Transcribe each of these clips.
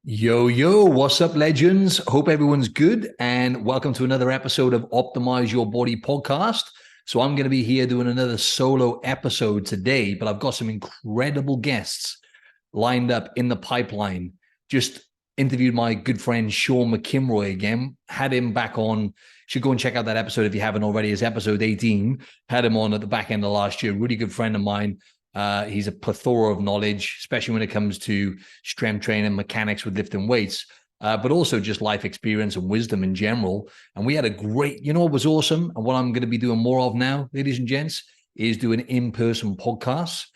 Yo, what's up, legends? Hope everyone's good, and welcome to another episode of Optimize Your Body podcast. So, I'm going to be here doing another solo episode today, but I've got some incredible guests lined up in the pipeline. Just interviewed my good friend Sean McKimroy again, had him back on. Should go and check out that episode if you haven't already. It's episode 18. Had him on at the back end of last year. Really good friend of mine. He's a plethora of knowledge, especially when it comes to strength training, mechanics with lifting weights, but also just life experience and wisdom in general. And we had a great, what was awesome, and what I'm going to be doing more of now, ladies and gents, is doing in-person podcasts.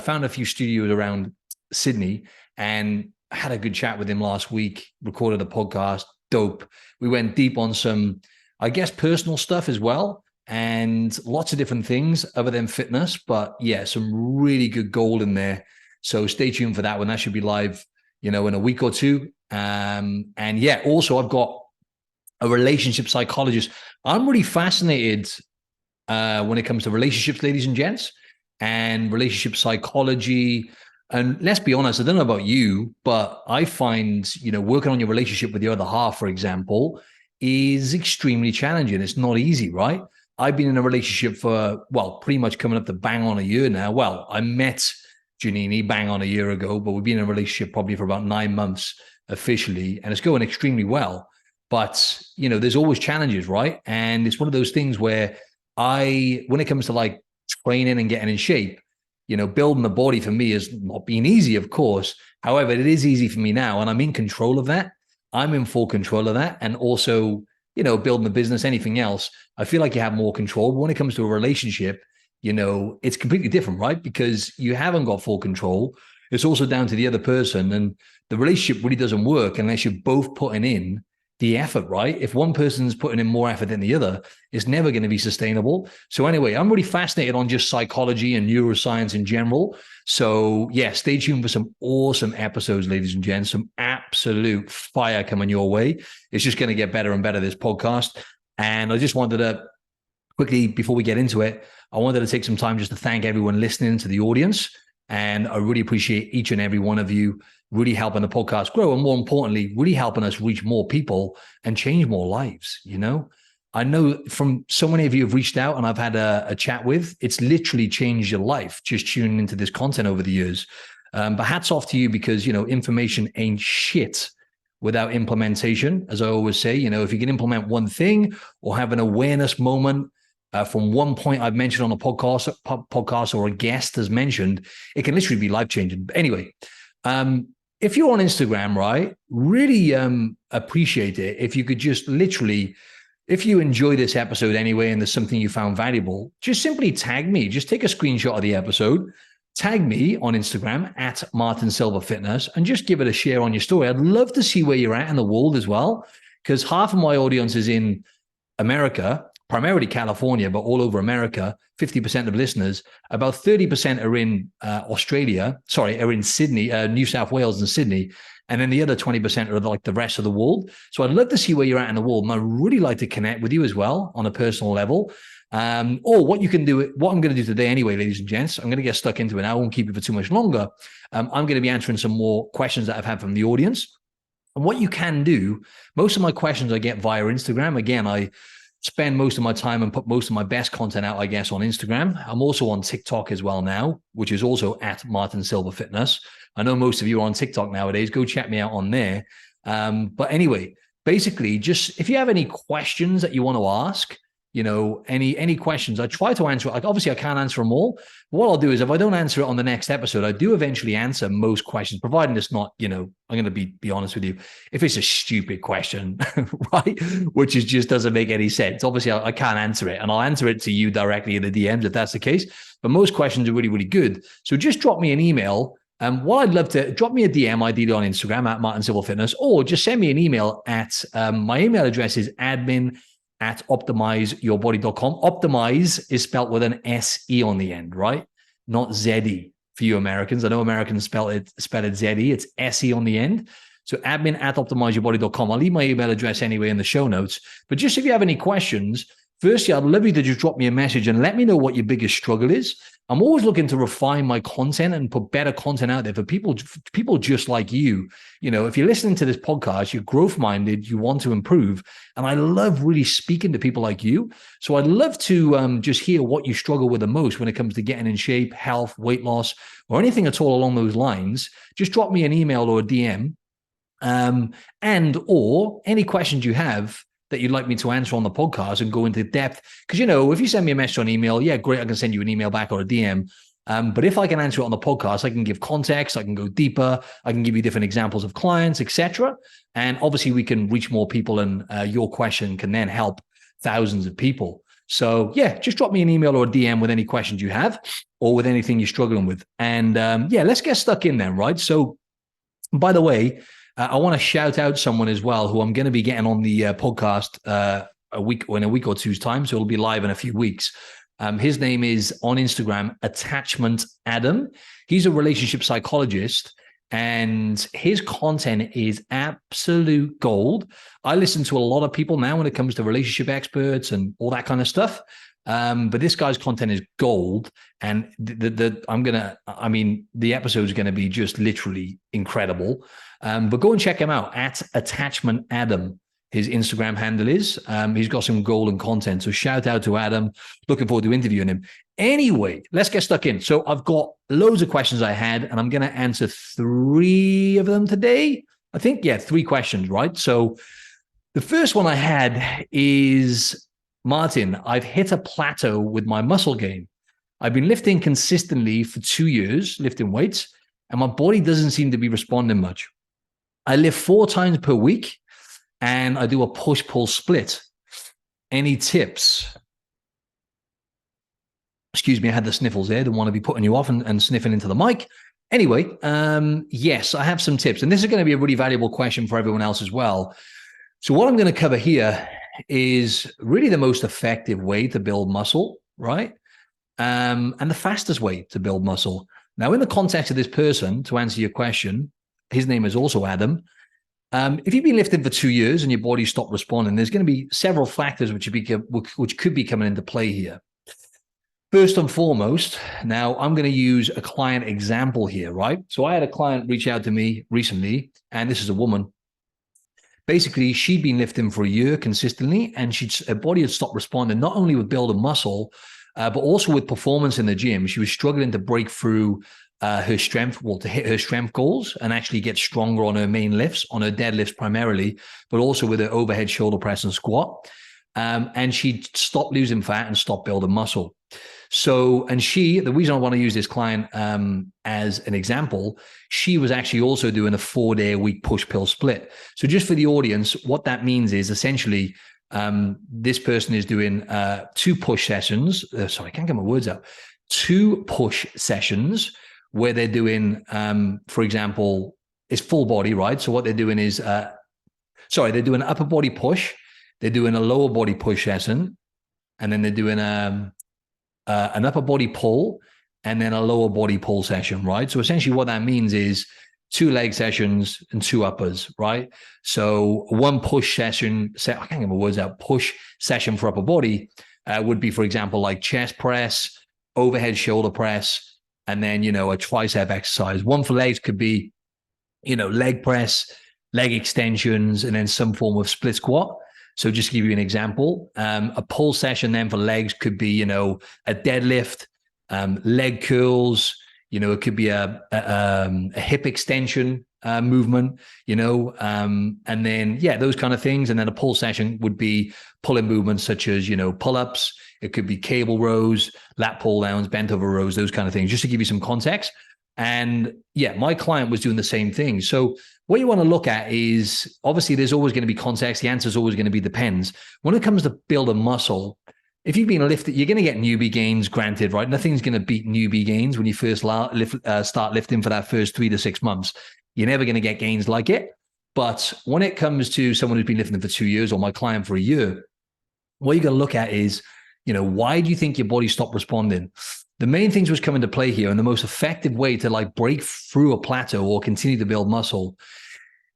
Found a few studios around Sydney and had a good chat with him last week, recorded a podcast, dope. We went deep on some, I guess, personal stuff as well, and lots of different things other than fitness. But yeah, some really good gold in there. So stay tuned for that one. That should be live, in a week or two. And yeah, also I've got a relationship psychologist. I'm really fascinated when it comes to relationships, ladies and gents, and relationship psychology. And let's be honest, I don't know about you, but I find, working on your relationship with your other half, for example, is extremely challenging. It's not easy, right? I've been in a relationship for, pretty much coming up to bang on a year now. Well, I met Janini bang on a year ago, but we've been in a relationship probably for about 9 months officially, and it's going extremely well. But, there's always challenges, right? And it's one of those things where when it comes to like training and getting in shape, building the body for me has not been easy, of course. However, it is easy for me now, and I'm in control of that. I'm in full control of that. And also, building the business, anything else, I feel like you have more control. But when it comes to a relationship, it's completely different, right? Because you haven't got full control. It's also down to the other person. And the relationship really doesn't work unless you're both putting in the effort, right? If one person's putting in more effort than the other, it's never going to be sustainable. So anyway, I'm really fascinated on just psychology and neuroscience in general. So yeah, stay tuned for some awesome episodes, ladies and gents, some absolute fire coming your way. It's just going to get better and better, this podcast. And I just wanted to quickly, before we get into it, I wanted to take some time just to thank everyone listening, to the audience. And I really appreciate each and every one of you really helping the podcast grow, and more importantly, really helping us reach more people and change more lives. I know from so many of you have reached out and I've had a chat with, it's literally changed your life just tuning into this content over the years. But hats off to you, because, information ain't shit without implementation. As I always say, if you can implement one thing or have an awareness moment from one point I've mentioned on a podcast or a guest has mentioned, it can literally be life-changing. But anyway, if you're on Instagram, right, really appreciate it if you could just literally, if you enjoy this episode anyway and there's something you found valuable, just simply tag me. Just take a screenshot of the episode, tag me on Instagram at Martin Silva Fitness, and just give it a share on your story. I'd love to see where you're at in the world as well, because half of my audience is in America, primarily California, but all over America. 50% of listeners, about 30% are in are in Sydney, New South Wales and Sydney. And then the other 20% are like the rest of the world. So I'd love to see where you're at in the world. And I'd really like to connect with you as well on a personal level. Or what you can do, what I'm going to do today anyway, ladies and gents, I'm going to get stuck into it. I won't keep you for too much longer. I'm going to be answering some more questions that I've had from the audience. And what you can do, most of my questions I get via Instagram. Again, I spend most of my time and put most of my best content out, I guess, on Instagram. I'm also on TikTok as well now, which is also at Martin Silva Fitness. I know most of you are on TikTok nowadays. Go check me out on there. But anyway, basically, just if you have any questions that you want to ask, any questions, I try to answer it. Like, obviously, I can't answer them all. But what I'll do is, if I don't answer it on the next episode, I do eventually answer most questions, providing it's not, I'm going to be honest with you. If it's a stupid question, right, which just doesn't make any sense, obviously, I can't answer it. And I'll answer it to you directly in the DMs if that's the case. But most questions are really, really good. So just drop me an email. What I'd love to, drop me a DM, ideally on Instagram at Martin Silva Fitness, or just send me an email at, my email address is admin@optimizeyourbody.com. Optimize is spelled with an S-E on the end, right? Not Z-E for you Americans. I know Americans spell it Z-E. It's S-E on the end. So admin@optimizeyourbody.com. I'll leave my email address anyway in the show notes. But just if you have any questions, firstly, I'd love you to just drop me a message and let me know what your biggest struggle is. I'm always looking to refine my content and put better content out there for people just like you. You know, if you're listening to this podcast, you're growth minded, you want to improve. And I love really speaking to people like you. So I'd love to just hear what you struggle with the most when it comes to getting in shape, health, weight loss, or anything at all along those lines. Just drop me an email or a DM. And or any questions you have that you'd like me to answer on the podcast and go into depth. Because, you know, if you send me a message on email, yeah, great, I can send you an email back or a DM. But if I can answer it on the podcast, I can give context, I can go deeper, I can give you different examples of clients, etc. And obviously we can reach more people, and your question can then help thousands of people. So yeah, just drop me an email or a DM with any questions you have or with anything you're struggling with. And yeah, let's get stuck in then, right? So by the way, I want to shout out someone as well who I'm going to be getting on the podcast in a week or two's time. So it'll be live in a few weeks. His name is on Instagram, Attachment Adam. He's a relationship psychologist, and his content is absolute gold. I listen to a lot of people now when it comes to relationship experts and all that kind of stuff. But this guy's content is gold, and the episode is going to be just literally incredible. But go and check him out at Attachment Adam. His Instagram handle is. He's got some golden content. So shout out to Adam. Looking forward to interviewing him. Anyway, let's get stuck in. So I've got loads of questions I had, and I'm going to answer 3 of them today. I think, yeah, 3 questions, right? So the first one I had is, Martin, I've hit a plateau with my muscle gain. I've been lifting consistently for 2 years, lifting weights, and my body doesn't seem to be responding much. I lift 4 times per week, and I do a push-pull split. Any tips? Excuse me, I had the sniffles there. Don't want to be putting you off and sniffing into the mic. Anyway, yes, I have some tips, and this is going to be a really valuable question for everyone else as well. So what I'm going to cover here is really the most effective way to build muscle, right? And the fastest way to build muscle. Now, in the context of this person, to answer your question, his name is also Adam. If you've been lifting for 2 years and your body stopped responding, there's going to be several factors which could be coming into play here. First and foremost, now I'm going to use a client example here, right? So I had a client reach out to me recently, and this is a woman. Basically, she'd been lifting for a year consistently, and her body had stopped responding, not only with building muscle, but also with performance in the gym. She was struggling to break through her strength, to hit her strength goals and actually get stronger on her main lifts, on her deadlifts primarily, but also with her overhead shoulder press and squat. And she stopped losing fat and stopped building muscle. So, and the reason I want to use this client as an example, she was actually also doing a 4-day-a-week push-pull split. So just for the audience, what that means is essentially this person is doing 2 push sessions. Sorry, I can't get my words out. 2 push sessions where they're doing, for example, it's full body, right? So what they're doing is, they're doing an upper body push, they're doing a lower body push session, and then they're doing an upper body pull, and then a lower body pull session, right? So essentially what that means is 2 leg sessions and 2 uppers, right? So 1 push session, I can't get my words out, push session for upper body would be, for example, like chest press, overhead shoulder press, and then, a tricep exercise. 1 for legs could be, leg press, leg extensions, and then some form of split squat. So just to give you an example, a pull session then for legs could be, a deadlift, leg curls, it could be a hip extension movement, and then, those kind of things. And then a pull session would be pulling movements such as, pull-ups. It could be cable rows, lat pull downs, bent over rows, those kind of things, just to give you some context. And my client was doing the same thing. So what you want to look at is, obviously there's always going to be context. The answer is always going to be depends. When it comes to building muscle, if you've been lifted, you're going to get newbie gains, granted, right? Nothing's going to beat newbie gains when you first start lifting for that first 3 to 6 months. You're never going to get gains like it. But when it comes to someone who's been lifting for 2 years, or my client for a year, what you're going to look at is, why do you think your body stopped responding? The main things which come into play here, and the most effective way to break through a plateau or continue to build muscle,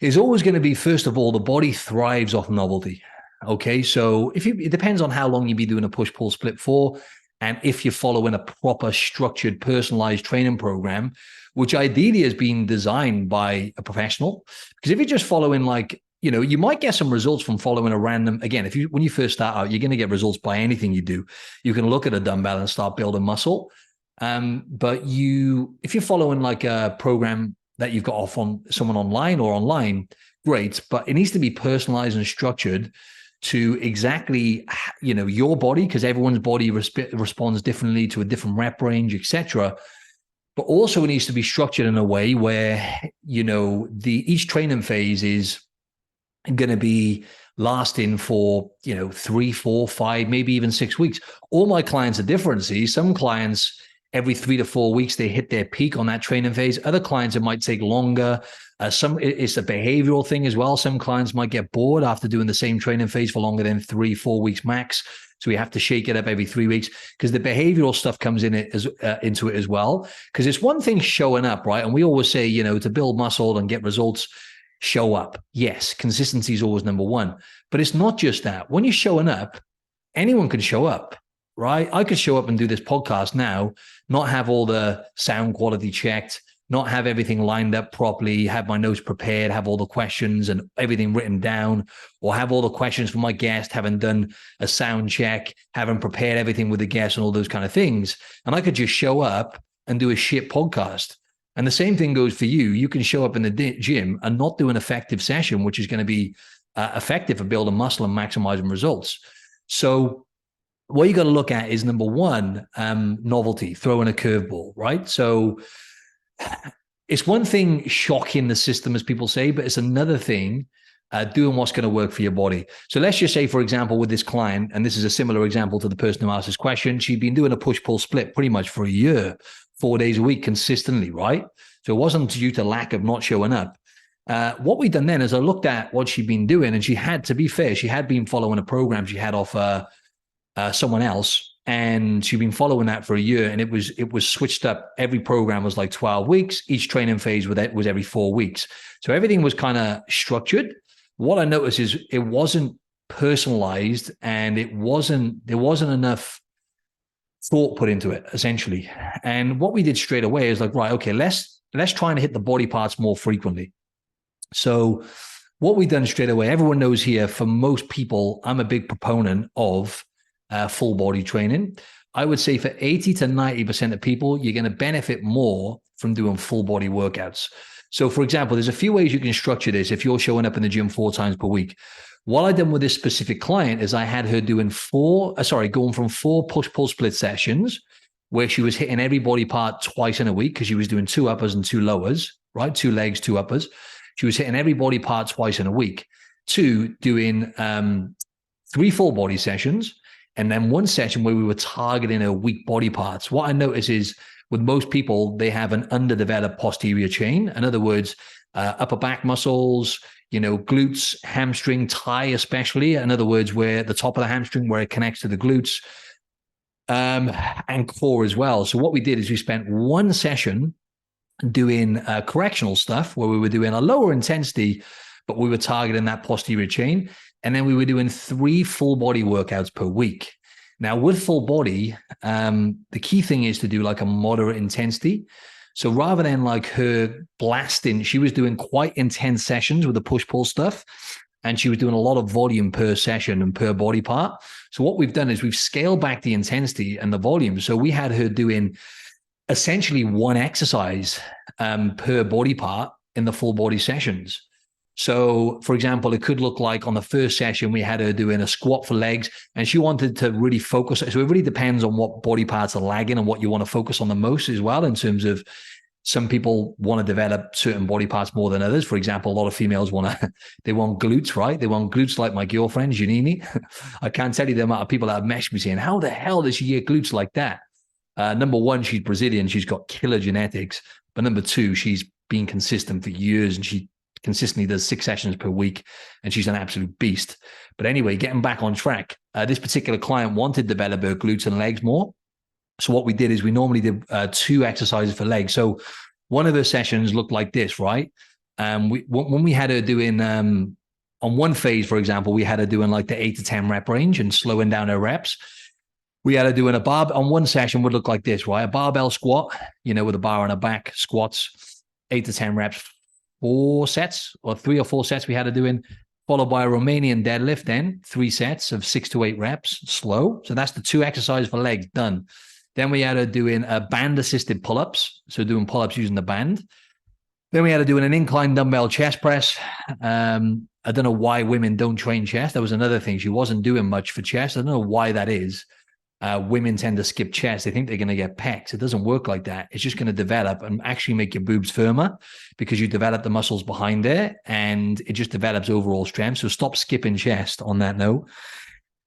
is always going to be, first of all, the body thrives off novelty. Okay, so it depends on how long you've been doing a push-pull split for. And if you're following a proper structured personalized training program, which ideally has been designed by a professional, because if you're just following like, you might get some results from following a random, again, when you first start out, you're going to get results by anything you do. You can look at a dumbbell and start building muscle. But if you're following like a program that you've got off on someone online, great, but it needs to be personalized and structured to exactly, your body, because everyone's body responds differently to a different rep range, etc. But also it needs to be structured in a way where, each training phase is going to be lasting for, 3, 4, 5, maybe even 6 weeks. All my clients are different. See, some clients, every 3 to 4 weeks, they hit their peak on that training phase. Other clients, it might take longer. It's a behavioral thing as well. Some clients might get bored after doing the same training phase for longer than 3, 4 weeks max. So we have to shake it up every 3 weeks because the behavioral stuff comes into it as well. Because it's one thing showing up, right? And we always say, to build muscle and get results, show up. Yes, consistency is always number one. But it's not just that. When you're showing up, anyone can show up, right? I could show up and do this podcast now, not have all the sound quality checked, not have everything lined up properly, have my notes prepared, have all the questions and everything written down, or have all the questions for my guest, haven't done a sound check, haven't prepared everything with the guest and all those kind of things. And I could just show up and do a shit podcast. And the same thing goes for you. You can show up in the gym and not do an effective session, which is going to be effective for building muscle and maximizing results. So what you got to look at is number one, novelty, throwing a curveball, right? So it's one thing shocking the system, as people say, but it's another thing doing what's going to work for your body. So let's just say, for example, with this client, and this is a similar example to the person who asked this question, she'd been doing a push-pull split pretty much for a year, 4 days a week consistently, right? So it wasn't due to lack of not showing up. What we've done then is I looked at what she'd been doing, and she had, to be fair, she had been following a program she had off someone else. And she'd been following that for a year, and it was switched up. Every program was like 12 weeks. Each training phase was every 4 weeks. So everything was kind of structured. What I noticed is it wasn't personalized, and there wasn't enough thought put into it, essentially. And what we did straight away is like, right, okay, let's try and hit the body parts more frequently. So what we've done straight away, everyone knows here, for most people, I'm a big proponent of full body training. I would say for 80 to 90% of people, you're going to benefit more from doing full body workouts. So for example, there's a few ways you can structure this if you're showing up in the gym 4 times per week. What I done with this specific client is I had her doing going from 4 push-pull split sessions where she was hitting every body part twice in a week because she was doing 2 uppers and 2 lowers, right? 2 legs, 2 uppers. She was hitting every body part twice in a week, to doing 3 full body sessions, and then 1 session where we were targeting her weak body parts. What I notice is with most people, they have an underdeveloped posterior chain. In other words, upper back muscles, glutes, hamstring, thigh especially. In other words, where the top of the hamstring, where it connects to the glutes, and core as well. So what we did is we spent 1 session doing correctional stuff where we were doing a lower intensity, but we were targeting that posterior chain. And then we were doing 3 full body workouts per week. Now with full body, the key thing is to do like a moderate intensity. So rather than like her blasting, she was doing quite intense sessions with the push-pull stuff. And she was doing a lot of volume per session and per body part. So what we've done is we've scaled back the intensity and the volume. So we had her doing essentially 1 exercise per body part in the full body sessions. So, for example, it could look like on the first session, we had her doing a squat for legs, and she wanted to really focus. So it really depends on what body parts are lagging and what you want to focus on the most as well, in terms of some people want to develop certain body parts more than others. For example, a lot of females want glutes, right? They want glutes like my girlfriend, Janini. I can't tell you the amount of people that have messaged me saying, how the hell does she get glutes like that? Number one, she's Brazilian. She's got killer genetics. But number 2, she's been consistent for years, and she consistently does 6 sessions per week, and she's an absolute beast. But anyway, getting back on track, this particular client wanted to develop her glutes and legs more. So what we did is we normally did 2 exercises for legs. So one of her sessions looked like this, right? When we had her doing, on one phase, for example, we had her doing like the 8 to 10 rep range and slowing down her reps. We had her doing a bar on one session would look like this, right? A barbell squat, with a bar on her back, squats, 8 to 10 reps, 4 sets or 3 or 4 sets we had her doing, followed by a Romanian deadlift, then 3 sets of 6 to 8 reps, slow. So that's the 2 exercises for legs done. Then we had her doing a band assisted pull-ups. So doing pull-ups using the band. Then we had her doing an incline dumbbell chest press. I don't know why women don't train chest. That was another thing. She wasn't doing much for chest. I don't know why that is. Women tend to skip chest. They think they're going to get pecs. It doesn't work like that. It's just going to develop and actually make your boobs firmer because you develop the muscles behind there and it just develops overall strength. So stop skipping chest on that note.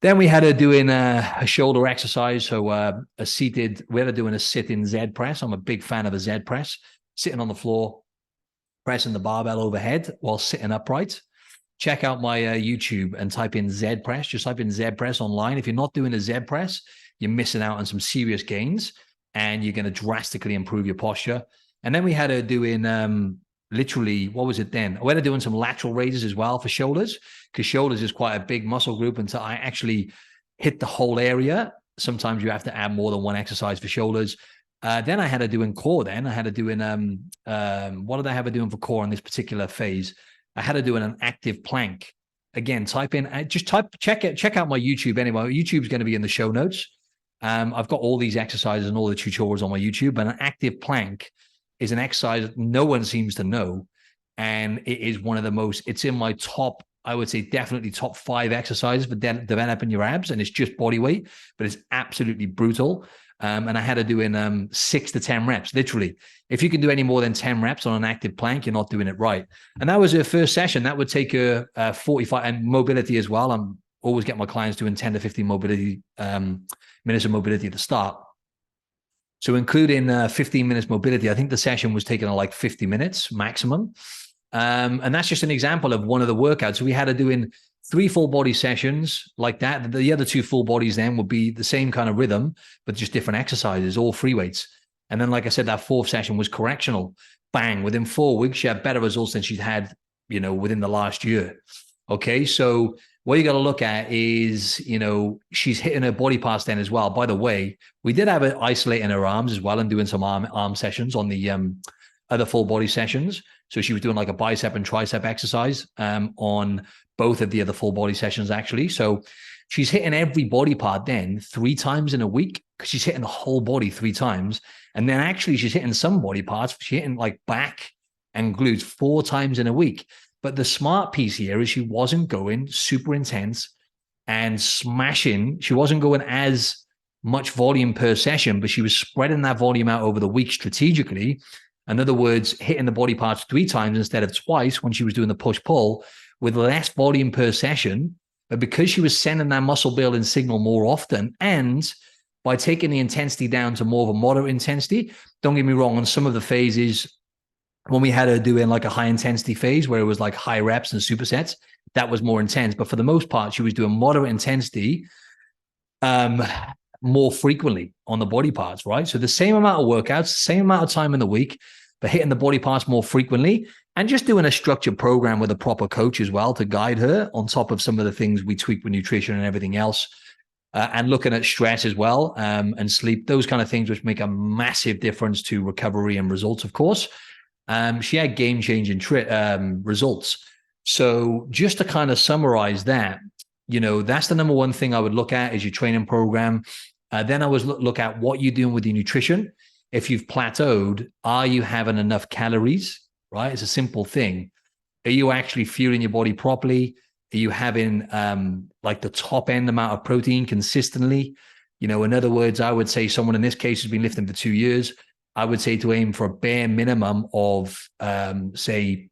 Then we had her doing a shoulder exercise. So we had her doing a sit-in Z press. I'm a big fan of a Z press. Sitting on the floor, pressing the barbell overhead while sitting upright. Check out my YouTube and type in Z press. Just type in Z press online. If you're not doing a Z press, you're missing out on some serious gains and you're going to drastically improve your posture. And then we had her doing literally, what was it then? We had her doing some lateral raises as well for shoulders because shoulders is quite a big muscle group until I actually hit the whole area. Sometimes you have to add more than one exercise for shoulders. Then I had her doing core then. I had her doing, what did I have her doing for core in this particular phase? I had her doing an active plank. Again, check out my YouTube anyway. YouTube's going to be in the show notes. I've got all these exercises and all the tutorials on my YouTube, but an active plank is an exercise no one seems to know. And it is one of the most, it's in my top, I would say definitely top 5 exercises for developing your abs. And it's just body weight, but it's absolutely brutal. And I had her doing 6 to 10 reps, literally. If you can do any more than 10 reps on an active plank, you're not doing it right. And that was her first session. That would take her 45 and mobility as well. I'm always get my clients doing 10 to 15 mobility minutes of mobility at the start. So including 15 minutes mobility, I think the session was taking like 50 minutes maximum. And that's just an example of one of the workouts. So we had her doing 3 full body sessions like that. The other 2 full bodies then would be the same kind of rhythm, but just different exercises, all free weights. And then, like I said, that 4th session was correctional. Bang, within 4 weeks, she had better results than she'd had, within the last year. Okay, so what you got to look at is, she's hitting her body parts then as well. By the way, we did have her isolating her arms as well and doing some arm sessions on the other full body sessions. So she was doing like a bicep and tricep exercise on both of the other full body sessions, actually. So she's hitting every body part then 3 times in a week because she's hitting the whole body 3 times. And then actually she's hitting some body parts. She's hitting like back and glutes 4 times in a week. But the smart piece here is she wasn't going super intense and smashing. She wasn't going as much volume per session, but she was spreading that volume out over the week strategically. In other words, hitting the body parts 3 times instead of twice when she was doing the push-pull with less volume per session. But because she was sending that muscle building signal more often and by taking the intensity down to more of a moderate intensity, don't get me wrong, on some of the phases, when we had her doing like a high intensity phase where it was like high reps and supersets, that was more intense. But for the most part, she was doing moderate intensity more frequently on the body parts, right? So the same amount of workouts, same amount of time in the week, but hitting the body parts more frequently and just doing a structured program with a proper coach as well to guide her on top of some of the things we tweak with nutrition and everything else. And looking at stress as well and sleep, those kind of things, which make a massive difference to recovery and results, of course. She had game-changing results. So just to kind of summarize that, that's the number one thing I would look at is your training program. Then I was look at what you're doing with your nutrition. If you've plateaued, are you having enough calories, right? It's a simple thing. Are you actually fueling your body properly? Are you having like the top end amount of protein consistently? In other words, I would say someone in this case has been lifting for 2 years. I would say to aim for a bare minimum of, say,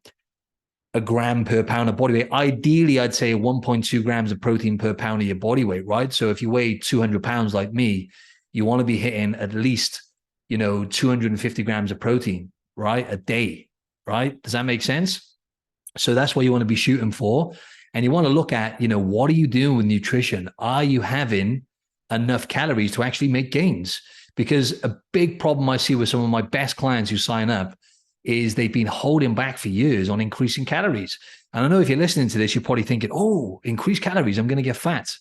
a gram per pound of body weight. Ideally, I'd say 1.2 grams of protein per pound of your body weight, right? So if you weigh 200 pounds like me, you want to be hitting at least, 250 grams of protein, right? A day, right? Does that make sense? So that's what you want to be shooting for. And you want to look at, what are you doing with nutrition? Are you having enough calories to actually make gains? Because a big problem I see with some of my best clients who sign up is they've been holding back for years on increasing calories. And I know if you're listening to this, you're probably thinking, oh, increase calories, I'm going to get fat,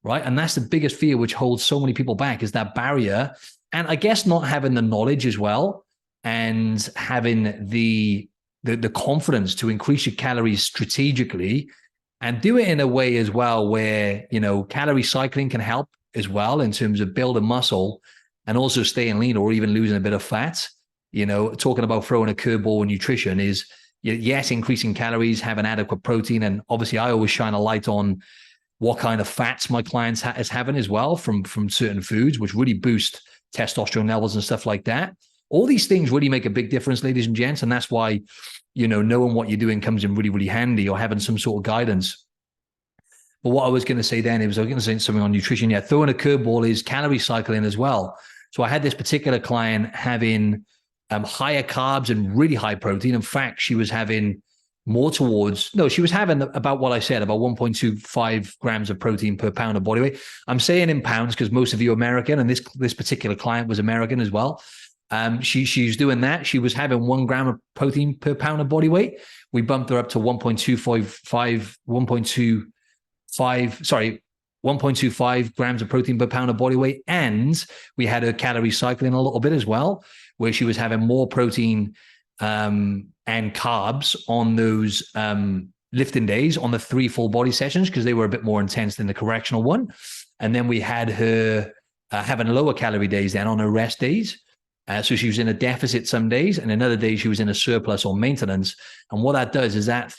right? And that's the biggest fear which holds so many people back, is that barrier. And I guess not having the knowledge as well, and having the confidence to increase your calories strategically, and do it in a way as well where, calorie cycling can help as well in terms of building muscle and also staying lean or even losing a bit of fat. Talking about throwing a curveball in nutrition is, yes, increasing calories, having adequate protein. And obviously I always shine a light on what kind of fats my clients is having as well from certain foods, which really boost testosterone levels and stuff like that. All these things really make a big difference, ladies and gents. And that's why, knowing what you're doing comes in really, really handy, or having some sort of guidance. But what I was going to say then, I was going to say something on nutrition. Yeah, throwing a curveball is calorie cycling as well. So I had this particular client having higher carbs and really high protein. In fact, she was having she was having about what I said, about 1.25 grams of protein per pound of body weight. I'm saying in pounds because most of you are American, and this particular client was American as well. She's doing that. She was having 1 gram of protein per pound of body weight. We bumped her up to 1.25 grams of protein per pound of body weight. And we had her calorie cycling a little bit as well, where she was having more protein and carbs on those lifting days, on the 3 full body sessions, because they were a bit more intense than the correctional one. And then we had her having lower calorie days then on her rest days. So she was in a deficit some days, and another day she was in a surplus or maintenance. And what that does is that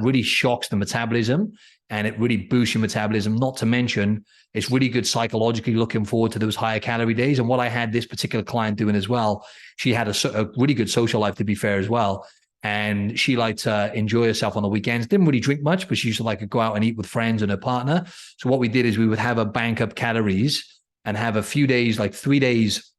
really shocks the metabolism, and it really boosts your metabolism. Not to mention, it's really good psychologically looking forward to those higher calorie days. And what I had this particular client doing as well, she had a really good social life, to be fair, as well. And she liked to enjoy herself on the weekends. Didn't really drink much, but she used to like to go out and eat with friends and her partner. So what we did is we would have her bank up calories and have a few days, like 3 days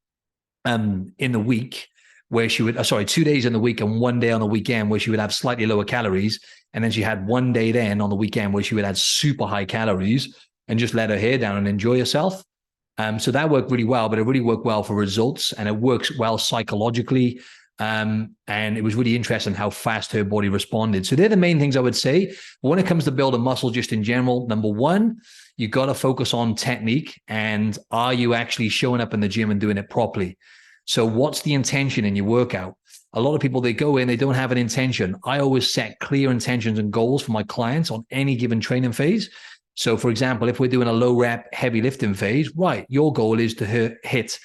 in the week where she would, 2 days in the week and 1 day on the weekend where she would have slightly lower calories. And then she had 1 day then on the weekend where she would have super high calories and just let her hair down and enjoy herself. So that worked really well, but it really worked well for results, and it works well psychologically. And it was really interesting how fast her body responded. So they're the main things I would say. But when it comes to building muscle, just in general, number one, you got to focus on technique. And are you actually showing up in the gym and doing it properly? So what's the intention in your workout? A lot of people, they go in, they don't have an intention. I always set clear intentions and goals for my clients on any given training phase. So for example, if we're doing a low rep heavy lifting phase, right, your goal is to hit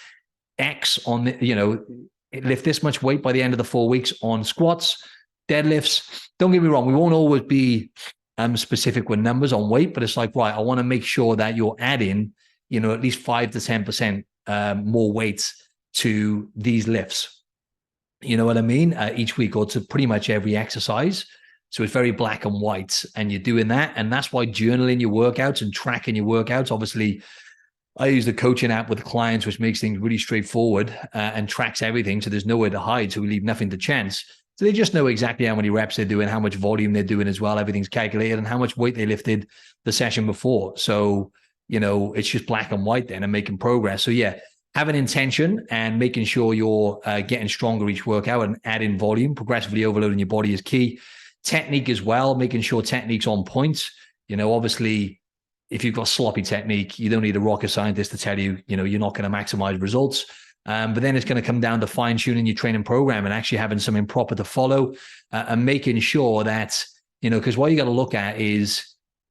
X on the, lift this much weight by the end of the 4 weeks on squats, deadlifts. Don't get me wrong, we won't always be specific with numbers on weight, but it's like, right, I want to make sure that you're adding, at least 5 to 10% more weight to these lifts. You know what I mean? Each week, or to pretty much every exercise. So it's very black and white, and you're doing that. And that's why journaling your workouts and tracking your workouts, obviously, I use the coaching app with clients, which makes things really straightforward and tracks everything. So there's nowhere to hide. So we leave nothing to chance. So they just know exactly how many reps they're doing, how much volume they're doing as well. Everything's calculated, and how much weight they lifted the session before. So, it's just black and white then, and making progress. So yeah, have an intention and making sure you're getting stronger each workout and adding volume. Progressively overloading your body is key. Technique as well, making sure technique's on point. Obviously, if you've got sloppy technique, you don't need a rocket scientist to tell you, you're not going to maximize results. But then it's going to come down to fine tuning your training program and actually having something proper to follow and making sure that, because what you got to look at is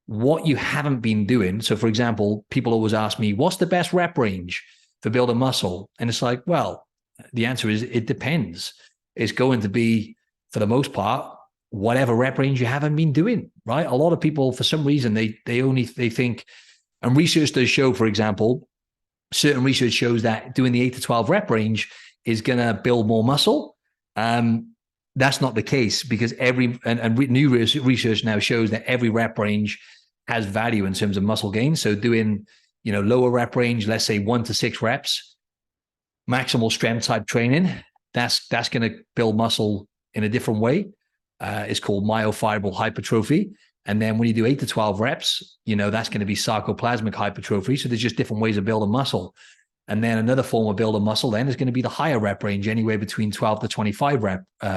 what you haven't been doing. So for example, people always ask me, what's the best rep range for building muscle? And it's like, well, the answer is it depends. It's going to be, for the most part, whatever rep range you haven't been doing, right? A lot of people, for some reason, they think, and research does show, for example, certain research shows that doing the 8 to 12 rep range is going to build more muscle. That's not the case, because new research now shows that every rep range has value in terms of muscle gain. So doing, lower rep range, let's say 1 to 6 reps, maximal strength type training, that's going to build muscle in a different way. It's called myofibril hypertrophy. And then when you do 8 to 12 reps, that's going to be sarcoplasmic hypertrophy. So there's just different ways of building muscle. And then another form of building muscle then is going to be the higher rep range, anywhere between 12 to 25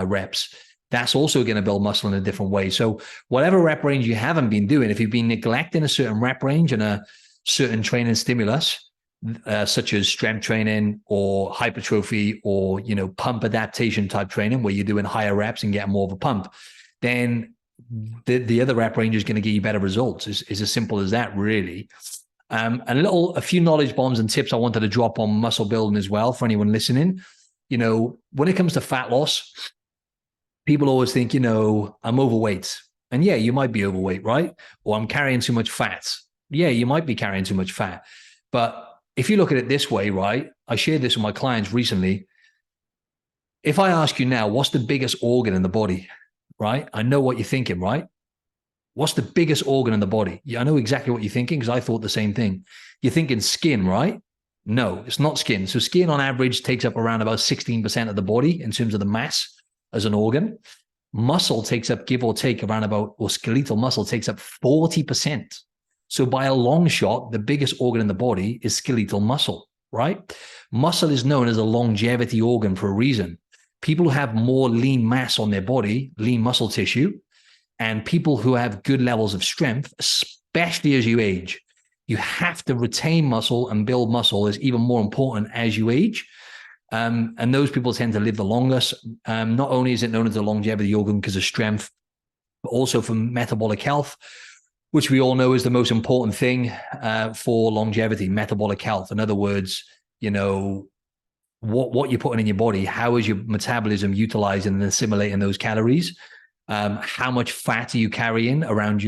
reps. That's also going to build muscle in a different way. So whatever rep range you haven't been doing, if you've been neglecting a certain rep range and certain training stimulus, such as strength training or hypertrophy or, pump adaptation type training where you're doing higher reps and getting more of a pump, then the other rep range is going to give you better results. Is as simple as that, really. A few knowledge bombs and tips I wanted to drop on muscle building as well for anyone listening. When it comes to fat loss, people always think, I'm overweight. And yeah, you might be overweight, right? Or I'm carrying too much fat. Yeah, you might be carrying too much fat. But if you look at it this way, right? I shared this with my clients recently. If I ask you now, what's the biggest organ in the body, right? I know what you're thinking, right? What's the biggest organ in the body? Yeah, I know exactly what you're thinking because I thought the same thing. You're thinking skin, right? No, it's not skin. So skin on average takes up around about 16% of the body in terms of the mass as an organ. Muscle takes up, give or take, or skeletal muscle takes up 40%. So by a long shot, the biggest organ in the body is skeletal muscle, right? Muscle is known as a longevity organ for a reason. People who have more lean mass on their body, lean muscle tissue, and people who have good levels of strength, especially as you age, you have to retain muscle and build muscle is even more important as you age. And those people tend to live the longest. Not only is it known as the longevity organ because of strength, but also for metabolic health, which we all know is the most important thing for longevity, metabolic health. In other words, what you're putting in your body, how is your metabolism utilizing and assimilating those calories? How much fat are you carrying on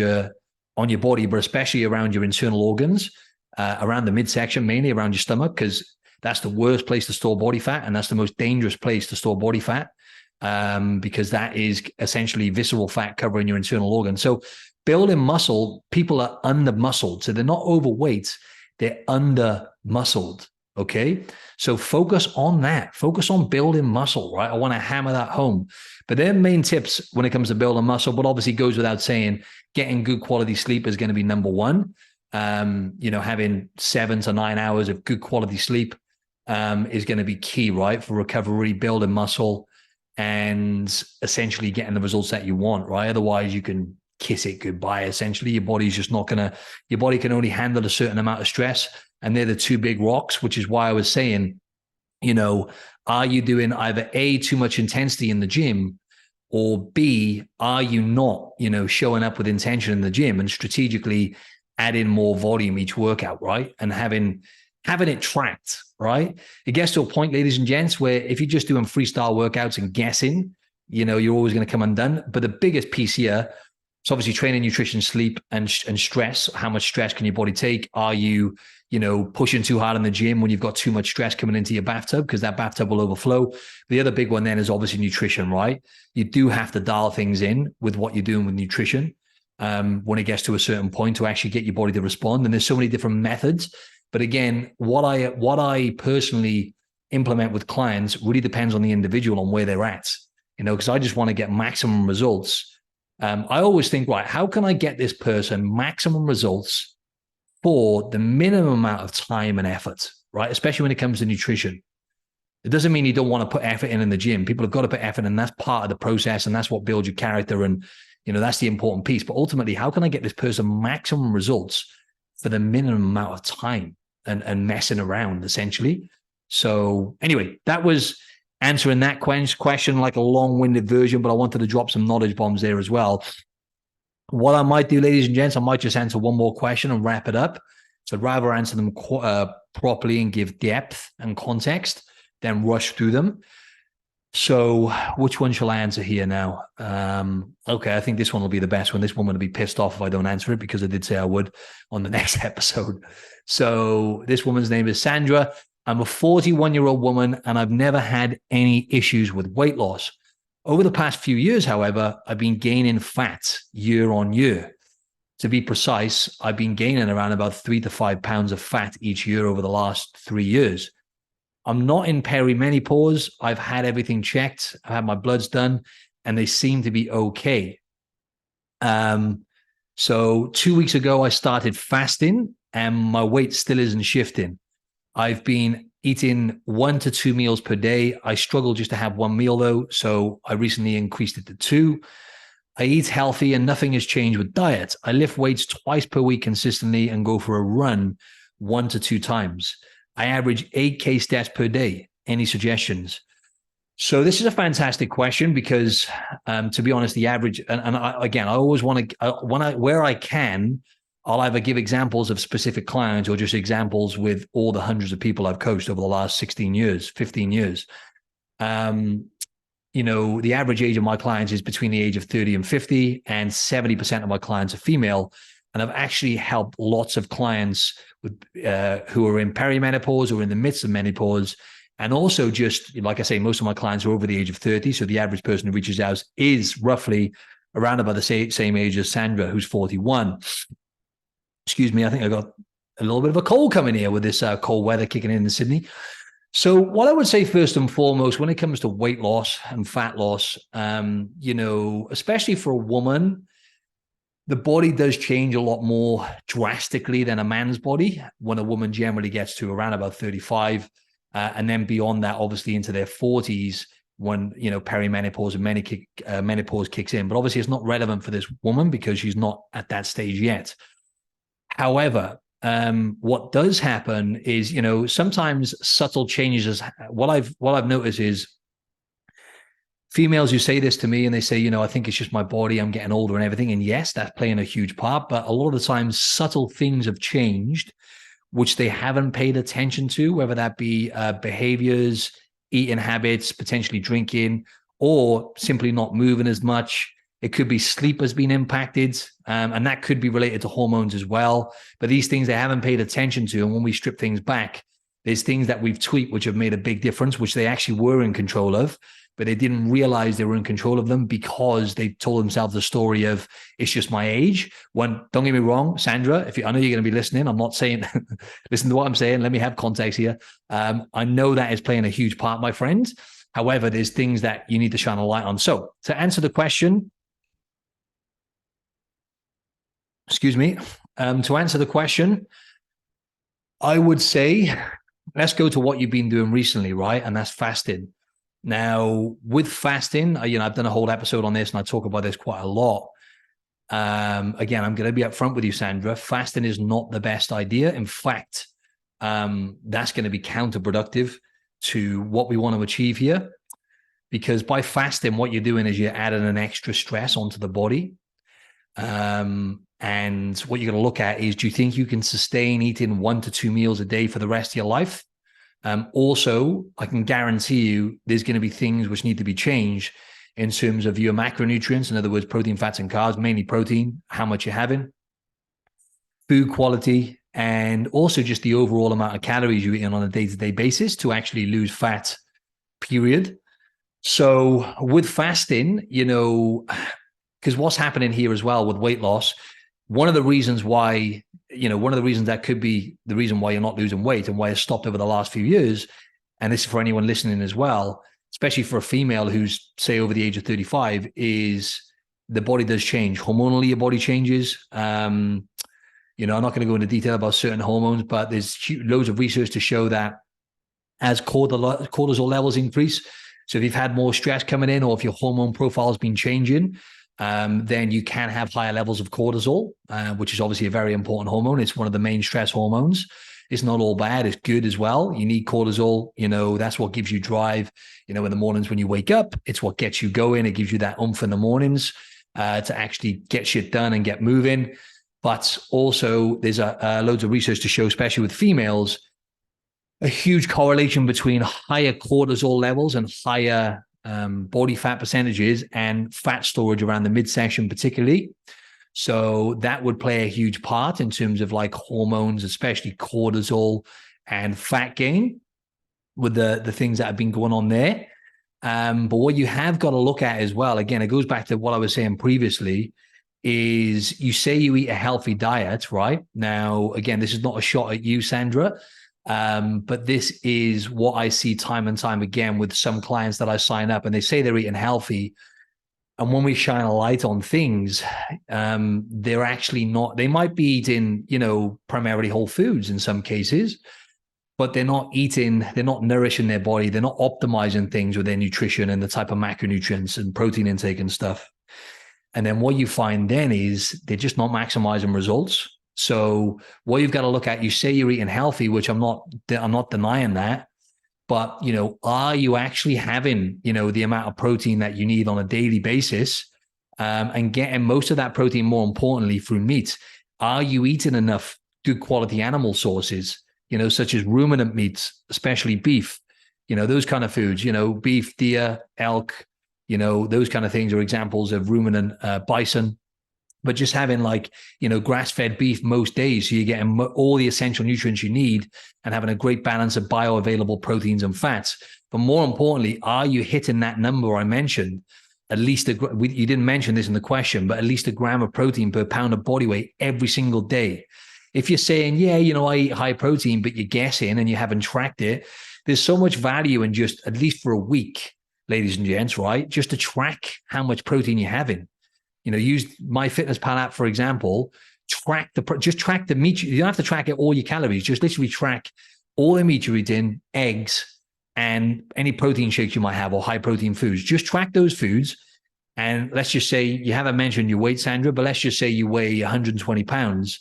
your body, but especially around your internal organs, around the midsection, mainly around your stomach, because that's the worst place to store body fat, and that's the most dangerous place to store body fat, because that is essentially visceral fat covering your internal organs. So building muscle, people are under-muscled. So they're not overweight, they're under-muscled, okay? So focus on that. Focus on building muscle, right? I want to hammer that home. But their main tips when it comes to building muscle, but obviously goes without saying, getting good quality sleep is going to be number one. Having 7 to 9 hours of good quality sleep is going to be key, right? For recovery, building muscle, and essentially getting the results that you want, right? Otherwise, you can kiss it goodbye. Essentially, your body can only handle a certain amount of stress. And they're the two big rocks, which is why I was saying, are you doing either A, too much intensity in the gym, or B, are you not, showing up with intention in the gym and strategically adding more volume each workout, right? And having it tracked, right? It gets to a point, ladies and gents, where if you're just doing freestyle workouts and guessing, you're always going to come undone. But the biggest piece here is obviously training, nutrition, sleep, and stress. How much stress can your body take? Are you, pushing too hard in the gym when you've got too much stress coming into your bathtub, because that bathtub will overflow? The other big one then is obviously nutrition, right? You do have to dial things in with what you're doing with nutrition when it gets to a certain point to actually get your body to respond. And there's so many different methods. But again, what I personally implement with clients really depends on the individual, on where they're at, because I just want to get maximum results. I always think, right, how can I get this person maximum results for the minimum amount of time and effort, right? Especially when it comes to nutrition. It doesn't mean you don't want to put effort in the gym. People have got to put effort in. That's part of the process, and that's what builds your character. And, that's the important piece. But ultimately, how can I get this person maximum results for the minimum amount of time and messing around, essentially? So anyway, that was answering that question, like a long-winded version, but I wanted to drop some knowledge bombs there as well. What I might do, ladies and gents, I might just answer one more question and wrap it up. So I'd rather answer them properly and give depth and context than rush through them. So which one shall I answer here now? Okay, I think this one will be the best one. This one will be pissed off if I don't answer it, because I did say I would on the next episode. So this woman's name is Sandra. I'm a 41-year-old woman, and I've never had any issues with weight loss. Over the past few years, however, I've been gaining fat year on year. To be precise, I've been gaining around about 3 to 5 pounds of fat each year over the last 3 years. I'm not in perimenopause. I've had everything checked. I've had my bloods done, and they seem to be okay. So 2 weeks ago, I started fasting, and my weight still isn't shifting. I've been eating 1 to 2 meals per day. I struggle just to have one meal though, so I recently increased it to 2. I eat healthy and nothing has changed with diet. I lift weights twice per week consistently and go for a run 1 to 2 times. I average 8K steps per day. Any suggestions? So this is a fantastic question because, to be honest, the average, and I always want to, where I can, I'll either give examples of specific clients or just examples with all the hundreds of people I've coached over the last 16 years, 15 years. The average age of my clients is between the age of 30 and 50, and 70% of my clients are female. And I've actually helped lots of clients with who are in perimenopause or in the midst of menopause. And also just, like I say, most of my clients are over the age of 30. So the average person who reaches out is roughly around about the same age as Sandra, who's 41. Excuse me, I think I got a little bit of a cold coming here with this cold weather kicking in Sydney. So what I would say first and foremost, when it comes to weight loss and fat loss, especially for a woman, the body does change a lot more drastically than a man's body when a woman generally gets to around about 35. And then beyond that, obviously into their 40s when, perimenopause and menopause kicks in. But obviously it's not relevant for this woman because she's not at that stage yet. However, what does happen is, sometimes subtle changes. What I've noticed is females who say this to me and they say, I think it's just my body, I'm getting older and everything. And yes, that's playing a huge part. But a lot of the time, subtle things have changed, which they haven't paid attention to, whether that be behaviors, eating habits, potentially drinking, or simply not moving as much. It could be sleep has been impacted, and that could be related to hormones as well. But these things they haven't paid attention to. And when we strip things back, there's things that we've tweaked which have made a big difference, which they actually were in control of, but they didn't realize they were in control of them because they told themselves the story of it's just my age. When, don't get me wrong, Sandra, I know you're going to be listening. I'm not saying, listen to what I'm saying. Let me have context here. I know that is playing a huge part, my friend. However, there's things that you need to shine a light on. So to answer the question, to answer the question, I would say, let's go to what you've been doing recently, right? And that's fasting. Now, with fasting, I've done a whole episode on this and I talk about this quite a lot. Again, I'm going to be upfront with you, Sandra. Fasting is not the best idea. In fact, that's going to be counterproductive to what we want to achieve here. Because by fasting, what you're doing is you're adding an extra stress onto the body. And what you're going to look at is, do you think you can sustain eating 1 to 2 meals a day for the rest of your life? Also, I can guarantee you there's going to be things which need to be changed in terms of your macronutrients. In other words, protein, fats, and carbs, mainly protein, how much you're having, food quality, and also just the overall amount of calories you're eating on a day-to-day basis to actually lose fat, period. So with fasting, because what's happening here as well with weight loss, one of the reasons that could be the reason why you're not losing weight and why it's stopped over the last few years, and this is for anyone listening as well, especially for a female who's, say, over the age of 35, is the body does change. Hormonally, your body changes. I'm not going to go into detail about certain hormones, but there's loads of research to show that as cortisol levels increase, so if you've had more stress coming in or if your hormone profile has been changing, then you can have higher levels of cortisol, which is obviously a very important hormone. It's one of the main stress hormones. It's not all bad. It's good as well. You need cortisol. That's what gives you drive. In the mornings when you wake up, it's what gets you going. It gives you that oomph in the mornings to actually get shit done and get moving. But also there's loads of research to show, especially with females, a huge correlation between higher cortisol levels and higher body fat percentages and fat storage around the midsection particularly. So that would play a huge part in terms of like hormones, especially cortisol and fat gain with the things that have been going on there. But what you have got to look at as well, again, it goes back to what I was saying previously, is you say you eat a healthy diet, right? Now, again, this is not a shot at you, Sandra. But this is what I see time and time again with some clients that I sign up and they say they're eating healthy. And when we shine a light on things, they're actually not, they might be eating, primarily whole foods in some cases, but they're not nourishing their body. They're not optimizing things with their nutrition and the type of macronutrients and protein intake and stuff. And then what you find then is they're just not maximizing results. So what you've got to look at, you say you're eating healthy, which I'm not denying that. But, are you actually having, the amount of protein that you need on a daily basis, and getting most of that protein, more importantly, through meat? Are you eating enough good quality animal sources, such as ruminant meats, especially beef, those kind of foods, beef, deer, elk, those kind of things are examples of ruminant bison. But just having grass-fed beef most days, so you're getting all the essential nutrients you need and having a great balance of bioavailable proteins and fats. But more importantly, are you hitting that number I mentioned? At least you didn't mention this in the question, but at least a gram of protein per pound of body weight every single day. If you're saying, yeah, I eat high protein, but you're guessing and you haven't tracked it, there's so much value in just, at least for a week, ladies and gents, right? Just to track how much protein you're having. Use MyFitnessPal app, for example, just track the meat. You don't have to track it, all your calories, just literally track all the meat you're eating, eggs, and any protein shakes you might have or high protein foods. Just track those foods. And let's just say you haven't mentioned your weight, Sandra, but let's just say you weigh 120 pounds.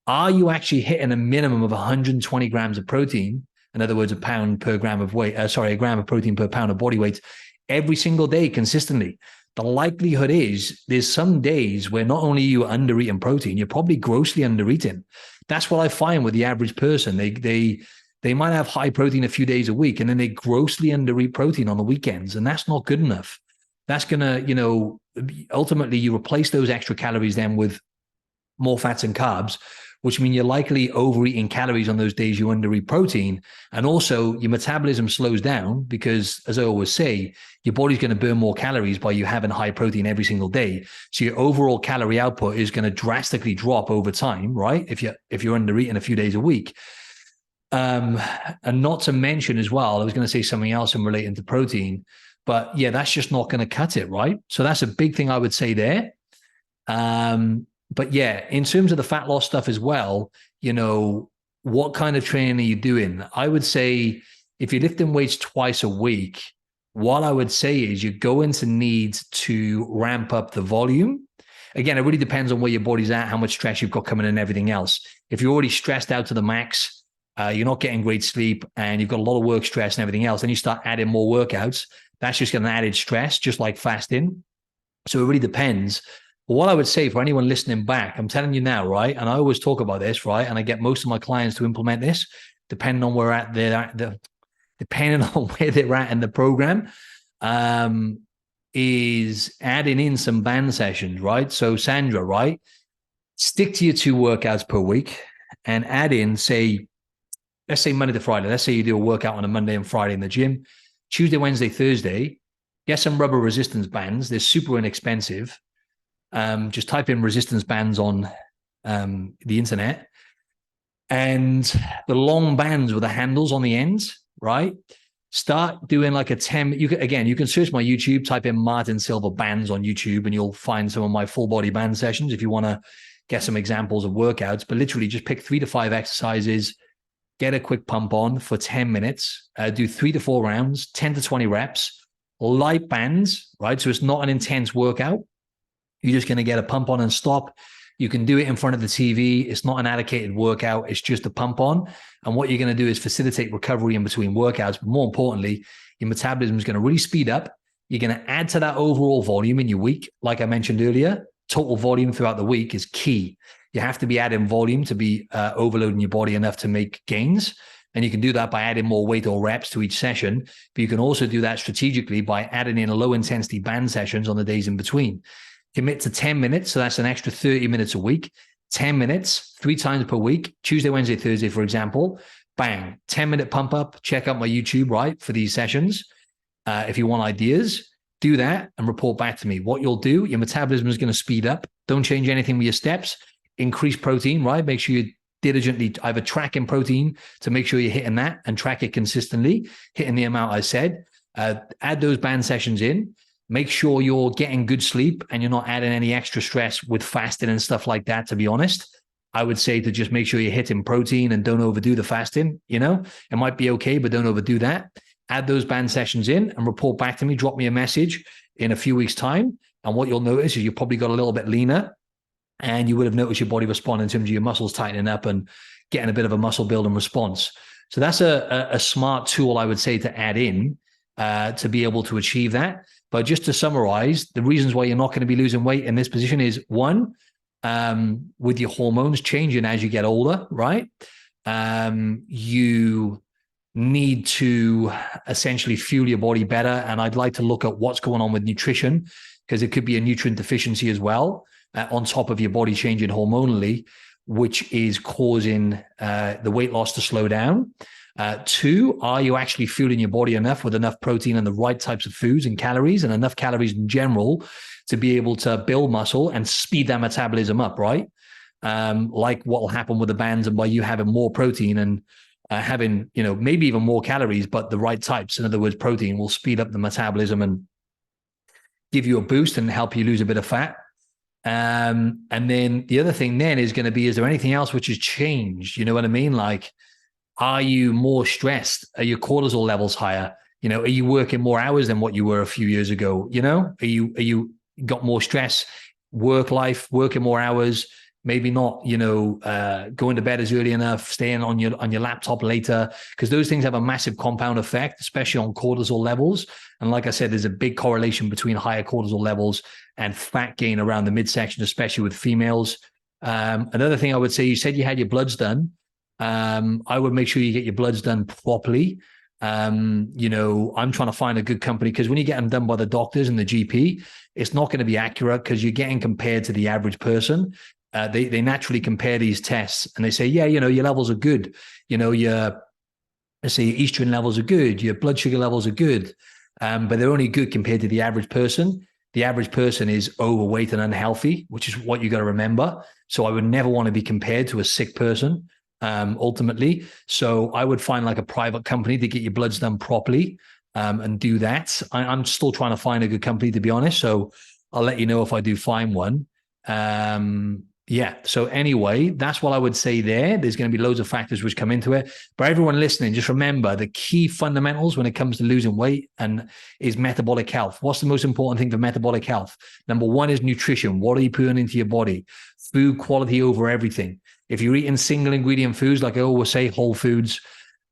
Are you actually hitting a minimum of 120 grams of protein? In other words, a gram of protein per pound of body weight every single day consistently. The likelihood is there's some days where not only are you under eating protein, you're probably grossly under eating. That's what I find with the average person. They might have high protein a few days a week, and then they grossly under eat protein on the weekends. And that's not good enough. That's going to, ultimately you replace those extra calories then with more fats and carbs, which mean you're likely overeating calories on those days you undereat protein. And also your metabolism slows down because, as I always say, your body's going to burn more calories by you having high protein every single day. So your overall calorie output is going to drastically drop over time, right? If you're undereating a few days a week. And not to mention as well, I was going to say something else in relating to protein, but yeah, that's just not going to cut it, right? So that's a big thing I would say there. But yeah, in terms of the fat loss stuff as well, what kind of training are you doing? I would say if you're lifting weights twice a week, what I would say is you're going to need to ramp up the volume. Again, it really depends on where your body's at, how much stress you've got coming in and everything else. If you're already stressed out to the max, you're not getting great sleep and you've got a lot of work stress and everything else, then you start adding more workouts. That's just going to add stress, just like fasting. So it really depends. But what I would say for anyone listening back, I'm telling you now, right? And I always talk about this, right? And I get most of my clients to implement this, depending on where depending on where they're at in the program, is adding in some band sessions, right? So Sandra, right? Stick to your 2 workouts per week and add in, let's say Monday to Friday. Let's say you do a workout on a Monday and Friday in the gym. Tuesday, Wednesday, Thursday, get some rubber resistance bands. They're super inexpensive. Just type in resistance bands on the internet, and the long bands with the handles on the ends, right? Start doing like a 10. You can search my YouTube, type in Martin Silva bands on YouTube, and you'll find some of my full body band sessions if you want to get some examples of workouts. But literally, just pick 3 to 5 exercises, get a quick pump on for 10 minutes, do 3 to 4 rounds, 10 to 20 reps, light bands, right? So it's not an intense workout. You're just going to get a pump on and stop. You can do it in front of the TV. It's not an allocated workout. It's just a pump on. And what you're going to do is facilitate recovery in between workouts. But more importantly, your metabolism is going to really speed up. You're going to add to that overall volume in your week. Like I mentioned earlier, total volume throughout the week is key. You have to be adding volume to be overloading your body enough to make gains. And you can do that by adding more weight or reps to each session. But you can also do that strategically by adding in low intensity band sessions on the days in between. Commit to 10 minutes. So that's an extra 30 minutes a week, 10 minutes, 3 times per week, Tuesday, Wednesday, Thursday, for example, bang, 10-minute pump up. Check out my YouTube, right, for these sessions. If you want ideas, do that and report back to me. What you'll do, your metabolism is going to speed up. Don't change anything with your steps. Increase protein, right? Make sure you diligently either track in protein to make sure you're hitting that and track it consistently, hitting the amount I said. Add those band sessions in. Make sure you're getting good sleep and you're not adding any extra stress with fasting and stuff like that, to be honest. I would say to just make sure you're hitting protein and don't overdo the fasting. It might be okay, but don't overdo that. Add those band sessions in and report back to me. Drop me a message in a few weeks' time And what you'll notice is you probably got a little bit leaner, and you would have noticed your body respond in terms of your muscles tightening up and getting a bit of a muscle building response. So that's a smart tool, I would say, to add in to be able to achieve that. But just to summarize, the reasons why you're not going to be losing weight in this position is one, with your hormones changing as you get older, right? You need to essentially fuel your body better. And I'd like to look at what's going on with nutrition, because it could be a nutrient deficiency as well, on top of your body changing hormonally, which is causing the weight loss to slow down. Two, are you actually fueling your body enough with enough protein and the right types of foods and calories, and enough calories in general to be able to build muscle and speed that metabolism up, right? Like what will happen with the bands, and by you having more protein and having, maybe even more calories, but the right types. In other words, protein will speed up the metabolism and give you a boost and help you lose a bit of fat. And then the other thing then is going to be, is there anything else which has changed? You know what I mean? Like, are you more stressed? Are your cortisol levels higher? Are you working more hours than what you were a few years ago? Are you got more stress, work life, working more hours, maybe not, going to bed as early enough, staying on your laptop later, because those things have a massive compound effect, especially on cortisol levels. And like I said, there's a big correlation between higher cortisol levels and fat gain around the midsection, especially with females. Another thing I would say, you said you had your bloods done. I would make sure you get your bloods done properly. I'm trying to find a good company, because when you get them done by the doctors and the GP, it's not going to be accurate, because you're getting compared to the average person. They naturally compare these tests and they say, yeah, your levels are good. Let's say your estrogen levels are good, your blood sugar levels are good, but they're only good compared to the average person. The average person is overweight and unhealthy, which is what you got to remember. So I would never want to be compared to a sick person, ultimately. So I would find like a private company to get your bloods done properly, and do that. I'm still trying to find a good company, to be honest. So I'll let you know if I do find one. So anyway, that's what I would say there. There's going to be loads of factors which come into it. But everyone listening, just remember the key fundamentals when it comes to losing weight is metabolic health. What's the most important thing for metabolic health? Number one is nutrition. What are you putting into your body? Food quality over everything. If you're eating single ingredient foods, like I always say, whole foods,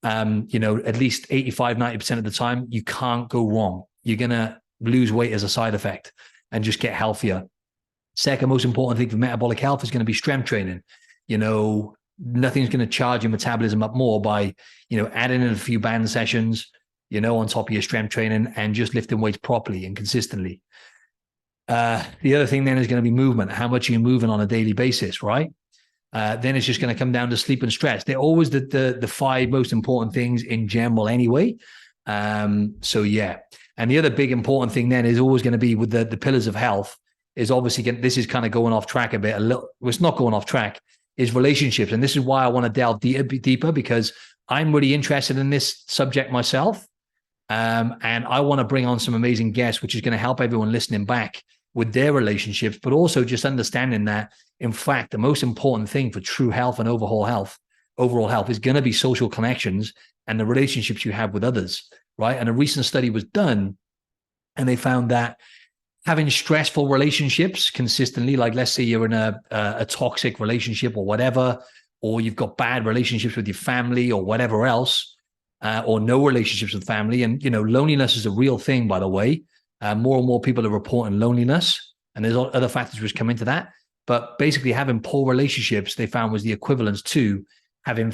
at least 85, 90% of the time, you can't go wrong. You're going to lose weight as a side effect and just get healthier. Second most important thing for metabolic health is going to be strength training. Nothing's going to charge your metabolism up more by, adding in a few band sessions, on top of your strength training and just lifting weights properly and consistently. The other thing then is going to be movement. How much are you moving on a daily basis, right? Then it's just going to come down to sleep and stress. They're always the five most important things in general anyway. So yeah. And the other big important thing then is always going to be with the pillars of health is obviously, this is kind of going off track a bit. It's not going off track, is relationships. And this is why I want to delve deeper, because I'm really interested in this subject myself. And I want to bring on some amazing guests, which is going to help everyone listening back with their relationships, but also just understanding that, in fact, the most important thing for true health and overall health is going to be social connections and the relationships you have with others, right? And a recent study was done, and they found that having stressful relationships consistently, like let's say you're in a toxic relationship or whatever, or you've got bad relationships with your family or whatever else, or no relationships with family. And, loneliness is a real thing, by the way. More and more people are reporting loneliness, and there's other factors which come into that. But basically having poor relationships, they found, was the equivalent to having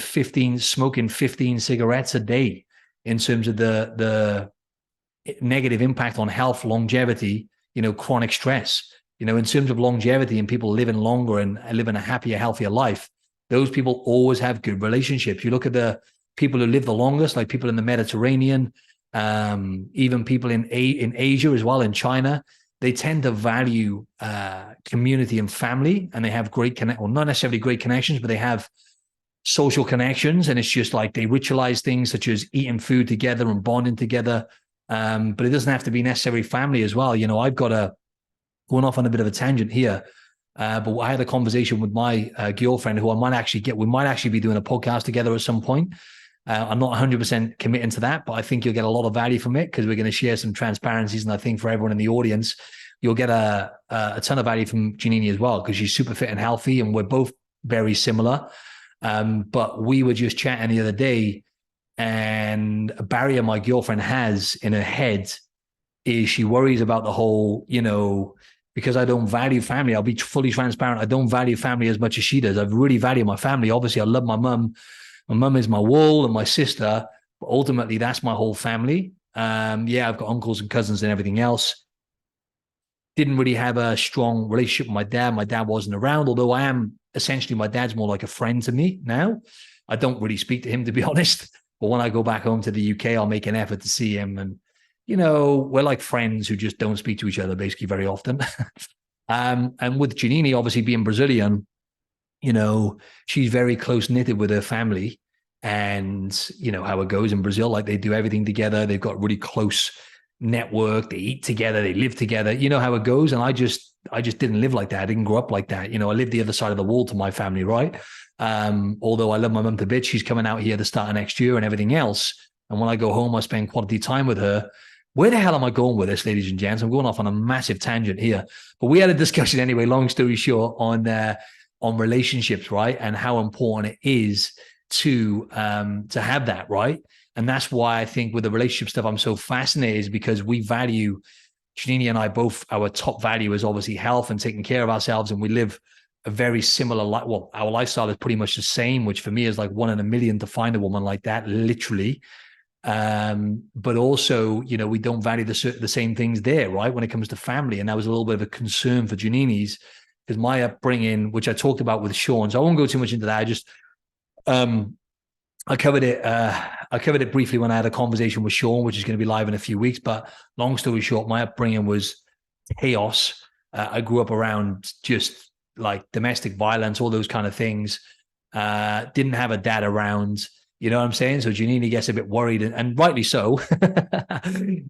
smoking 15 cigarettes a day in terms of the negative impact on health, longevity, chronic stress, in terms of longevity and people living longer and living a happier, healthier life. Those people always have good relationships. You look at the people who live the longest, like people in the Mediterranean, even people in Asia as well, in China, they tend to value community and family, and they have not necessarily great connections, but they have social connections. And it's just like they ritualize things such as eating food together and bonding together. But it doesn't have to be necessarily family as well. I've got going off on a bit of a tangent here, but I had a conversation with my girlfriend who we might actually be doing a podcast together at some point. I'm not 100% committing to that, but I think you'll get a lot of value from it, because we're going to share some transparencies, and I think for everyone in the audience, you'll get a ton of value from Janini as well, because she's super fit and healthy, and we're both very similar. But we were just chatting the other day, and a barrier my girlfriend has in her head is she worries about the whole, because I don't value family. I'll be fully transparent. I don't value family as much as she does. I really value my family. Obviously, I love my mum. My mum is my wall and my sister, but ultimately that's my whole family. Yeah, I've got uncles and cousins and everything else. Didn't really have a strong relationship with my dad. My dad wasn't around, although I am essentially, my dad's more like a friend to me now. I don't really speak to him, to be honest. But when I go back home to the UK, I'll make an effort to see him. And, we're like friends who just don't speak to each other basically very often. And with Janini, obviously being Brazilian, she's very close knitted with her family. And, how it goes in Brazil, like they do everything together. They've got really close network. They eat together. They live together. You know how it goes. And I just didn't live like that. I didn't grow up like that. I lived the other side of the wall to my family, right? Although I love my mum to bits, she's coming out here at the start of next year and everything else. And when I go home, I spend quality time with her. Where the hell am I going with this, ladies and gents? I'm going off on a massive tangent here. But we had a discussion anyway, long story short, on relationships, right? And how important it is to have that, right? And that's why I think with the relationship stuff, I'm so fascinated, is because we value, Janini and I both, our top value is obviously health and taking care of ourselves. And we live a very similar life. Well, our lifestyle is pretty much the same, which for me is like 1 in a million to find a woman like that, literally. But also, we don't value the same things there, right? When it comes to family. And that was a little bit of a concern for Janini's, because my upbringing, which I talked about with Sean, so I won't go too much into that. I just, I covered it briefly when I had a conversation with Sean, which is going to be live in a few weeks. But long story short, my upbringing was chaos. I grew up around just like domestic violence, all those kind of things. Didn't have a dad around, you know what I'm saying? So Janini gets a bit worried, and rightly so,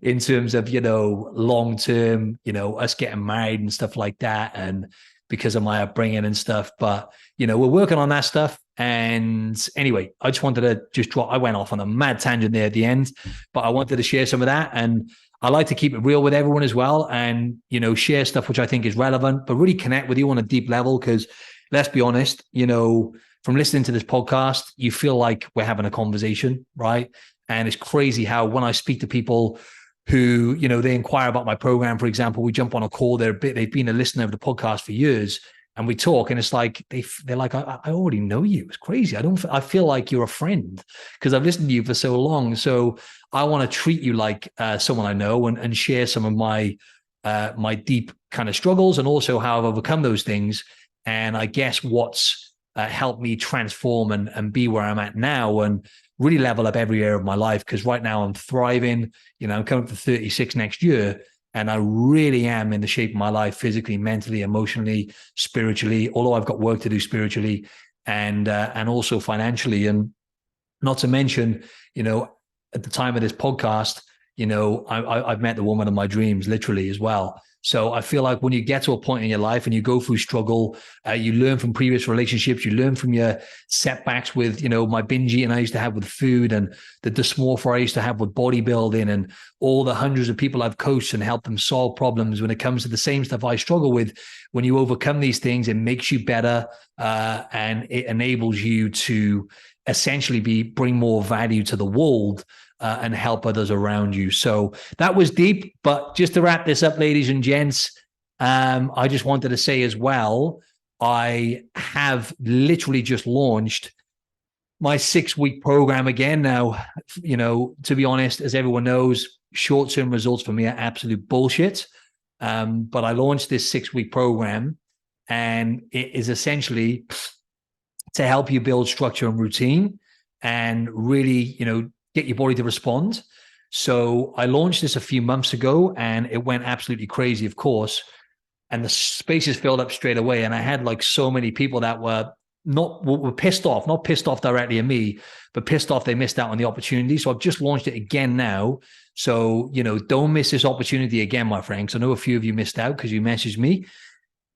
in terms of, long term, us getting married and stuff like that. And because of my upbringing and stuff, but, we're working on that stuff. And anyway, I just wanted to I went off on a mad tangent there at the end, but I wanted to share some of that. And I like to keep it real with everyone as well. And, share stuff which I think is relevant, but really connect with you on a deep level. Because let's be honest, from listening to this podcast, you feel like we're having a conversation, right? And it's crazy how when I speak to people who, they inquire about my program, for example, we jump on a call, they've been a listener of the podcast for years, and we talk, and it's like, they're like, I already know you. It's crazy. I feel like you're a friend because I've listened to you for so long. So I want to treat you like someone I know, and share some of my deep kind of struggles, and also how I've overcome those things. And I guess what's helped me transform and be where I'm at now, and really level up every area of my life. Because right now I'm thriving. I'm coming up to 36 next year, and I really am in the shape of my life, physically, mentally, emotionally, spiritually. Although I've got work to do spiritually, and also financially, and not to mention, at the time of this podcast, I've met the woman of my dreams, literally, as well. So I feel like when you get to a point in your life and you go through struggle, you learn from previous relationships, you learn from your setbacks with, my binge eating I used to have with food, and the dysmorphia I used to have with bodybuilding, and all the hundreds of people I've coached and helped them solve problems when it comes to the same stuff I struggle with. When you overcome these things, it makes you better, and it enables you to essentially bring more value to the world. And help others around you. So that was deep, but just to wrap this up, ladies and gents, I just wanted to say as well, I have literally just launched my 6-week program again. Now, to be honest, as everyone knows, short-term results for me are absolute bullshit. But I launched this 6-week program, and it is essentially to help you build structure and routine, and really, get your body to respond. So I launched this a few months ago, and it went absolutely crazy, of course. And the spaces filled up straight away. And I had like so many people that were pissed off, not pissed off directly at me, but pissed off they missed out on the opportunity. So I've just launched it again now. So, don't miss this opportunity again, my friends. I know a few of you missed out because you messaged me.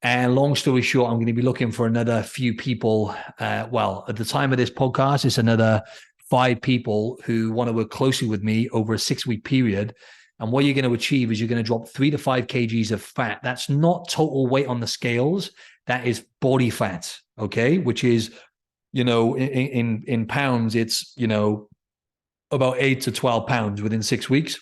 And long story short, I'm going to be looking for another few people. Well, at the time of this podcast, it's another 5 people who want to work closely with me over a 6-week period. And what you're going to achieve is you're going to drop 3 to 5 kgs of fat. That's not total weight on the scales. That is body fat, okay? Which is, in pounds, it's, about 8 to 12 pounds within 6 weeks.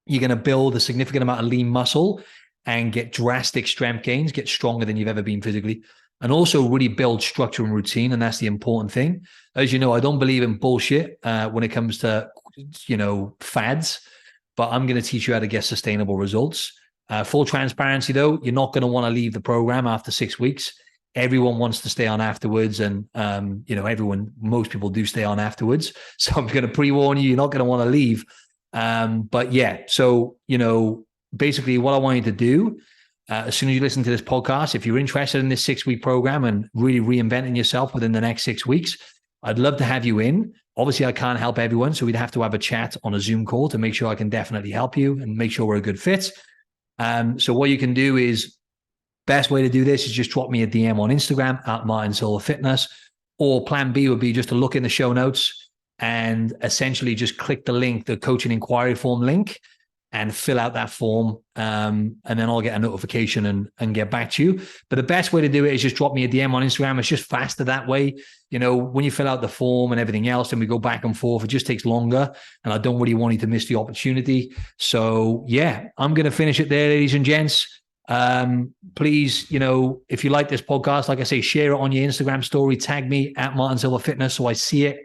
You're going to build a significant amount of lean muscle and get drastic strength gains, get stronger than you've ever been physically, and also really build structure and routine. And that's the important thing. As you know, I don't believe in bullshit when it comes to, fads, but I'm going to teach you how to get sustainable results. Full transparency though, you're not going to want to leave the program after 6 weeks. Everyone wants to stay on afterwards. And, most people do stay on afterwards. So I'm going to pre-warn you, you're not going to want to leave. But yeah, so, basically what I want you to do, as soon as you listen to this podcast, if you're interested in this 6-week program and really reinventing yourself within the next 6 weeks, I'd love to have you in. Obviously, I can't help everyone, so we'd have to have a chat on a Zoom call to make sure I can definitely help you and make sure we're a good fit. So what you can do is, best way to do this is just drop me a DM on Instagram at Martin Silva Fitness, or plan B would be just to look in the show notes and essentially just click the link, the coaching inquiry form link, and fill out that form. And then I'll get a notification and get back to you. But the best way to do it is just drop me a DM on Instagram. It's just faster that way. When you fill out the form and everything else, and we go back and forth, it just takes longer. And I don't really want you to miss the opportunity. So yeah, I'm going to finish it there, ladies and gents. Please, if you like this podcast, like I say, share it on your Instagram story, tag me at Martin Silva Fitness so I see it,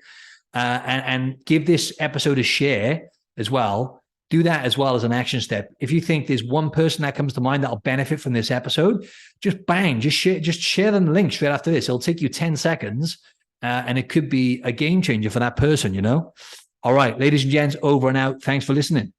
and give this episode a share as well. Do that as well as an action step. If you think there's one person that comes to mind that'll benefit from this episode, just share them the link straight after this. It'll take you 10 seconds, and it could be a game changer for that person, All right, ladies and gents, over and out. Thanks for listening.